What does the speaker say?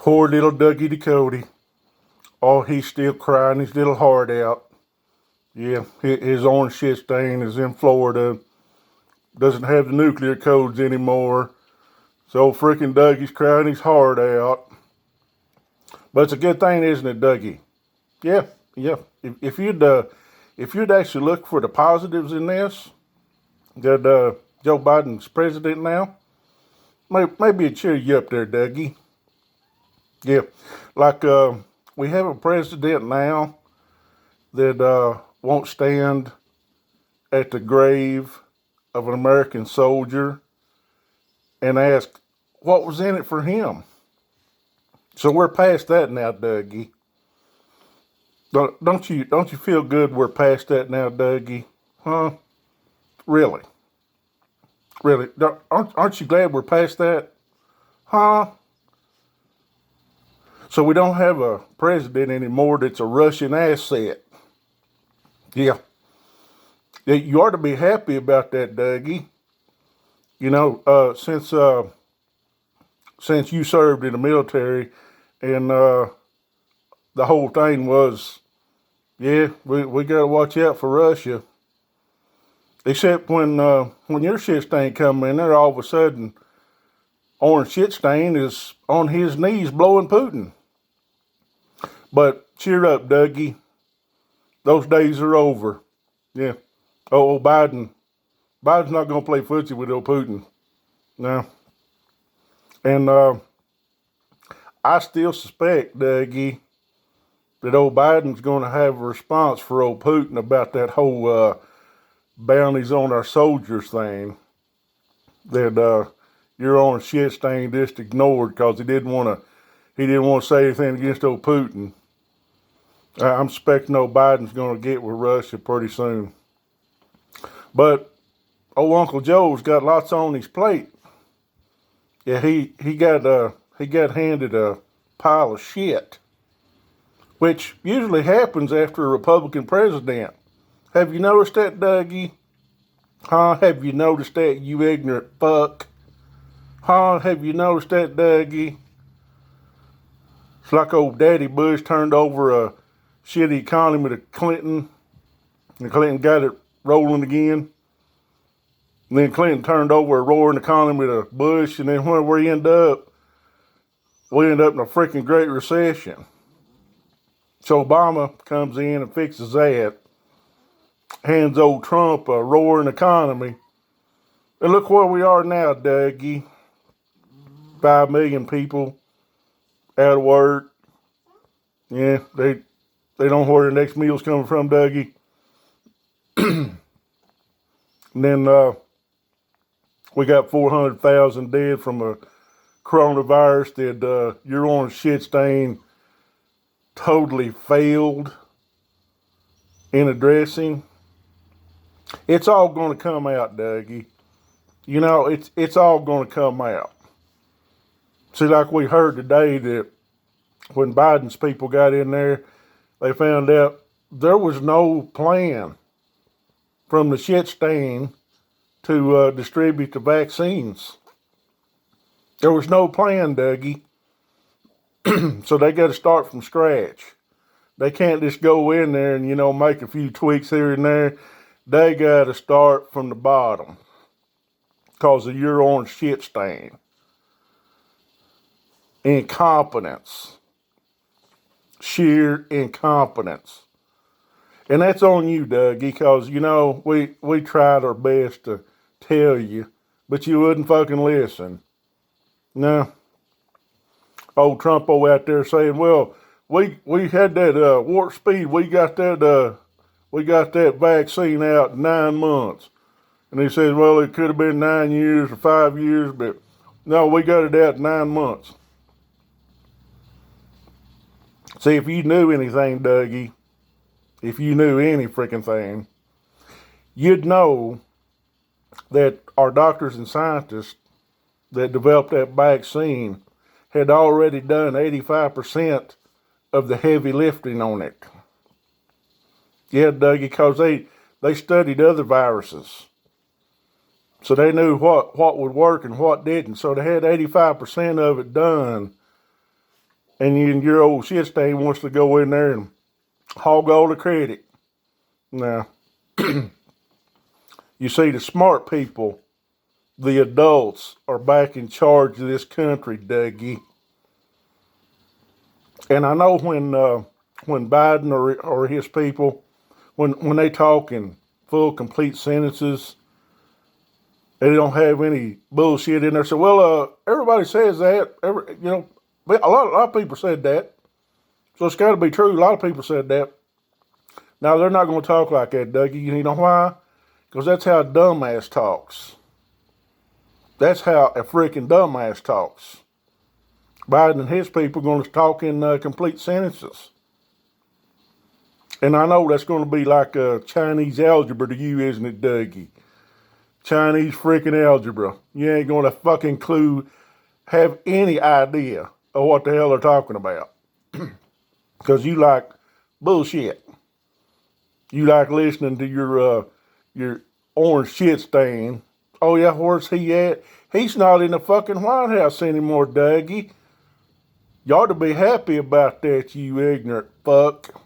Poor little Dougie Ducote. Oh, he's still crying his little heart out. Yeah, his orange shit stain is in Florida. Doesn't have the nuclear codes anymore. So freaking Dougie's crying his heart out. But it's a good thing, isn't it, Dougie? Yeah, yeah. If you'd actually look for the positives in this, that Joe Biden's president now, maybe it cheer you up there, Dougie. Yeah, like we have a president now that won't stand at the grave of an American soldier and ask what was in it for him. So we're past that now, Dougie. Don't you feel good we're past that now, Dougie? Huh? Really? Really? Aren't you glad we're past that? Huh? So we don't have a president anymore that's a Russian asset. Yeah. You ought to be happy about that, Dougie. You know, since you served in the military, and the whole thing was, yeah, we got to watch out for Russia. Except when your shit stain come in there, all of a sudden, orange shit stain is on his knees blowing Putin. But cheer up, Dougie. Those days are over. Yeah. Oh, Biden's not going to play footsie with old Putin. No. And I still suspect, Dougie, that old Biden's going to have a response for old Putin about that whole bounties on our soldiers thing. That your own shit stain just ignored because he didn't want to say anything against old Putin. I'm suspecting old Biden's going to get with Russia pretty soon. But old Uncle Joe's got lots on his plate. Yeah, he got handed a pile of shit, which usually happens after a Republican president. Have you noticed that, Dougie? Huh? Have you noticed that, you ignorant fuck? Huh? Have you noticed that, Dougie? It's like old Daddy Bush turned over a shitty economy to Clinton, and Clinton got it rolling again. And then Clinton turned over a roaring economy to Bush, and then where we end up, in a freaking Great Recession. So Obama comes in and fixes that, hands old Trump a roaring economy. And look where we are now, Dougie. 5 million people out of work. Yeah, they don't know where their next meal's coming from, Dougie. And then we got 400,000 dead from a coronavirus that your orange shit stain totally failed in addressing. It's all going to come out, Dougie. You know, it's all going to come out. See, like we heard today that when Biden's people got in there, they found out there was no plan from the shit stain to distribute the vaccines. There was no plan, Dougie. So they got to start from scratch. They can't just go in there and, make a few tweaks here and there. They got to start from the bottom because of your orange shit stain. Incompetence. Sheer incompetence. And that's on you, Dougie, because, we tried our best to tell you, but you wouldn't fucking listen. No. Old Trumpo out there saying, well, we had that warp speed, we got that vaccine out in 9 months. And he says, well, it could have been 9 years or 5 years, but no, we got it out in 9 months. See, if you knew anything, Dougie, if you knew any freaking thing, you'd know that our doctors and scientists that developed that vaccine had already done 85% of the heavy lifting on it. Yeah, Dougie, because they studied other viruses. So they knew what would work and what didn't. So they had 85% of it done and your old shit stain wants to go in there and hog all the credit. Now, you see, the smart people, the adults, are back in charge of this country, Dougie. And I know when Biden or his people, when they talk in full, complete sentences, they don't have any bullshit in there. So, well, everybody says that. A lot of people said that. So it's got to be true. A lot of people said that. Now, they're not going to talk like that, Dougie. You know why? Because that's how a dumbass talks. That's how a freaking dumbass talks. Biden and his people are going to talk in complete sentences. And I know that's going to be like Chinese algebra to you, isn't it, Dougie? Chinese freaking algebra. You ain't going to fucking have any idea of what the hell they're talking about. Because you like bullshit. You like listening to your orange shit stain. Oh yeah, where's he at? He's not in the fucking White House anymore, Dougie. You ought to be happy about that, you ignorant fuck.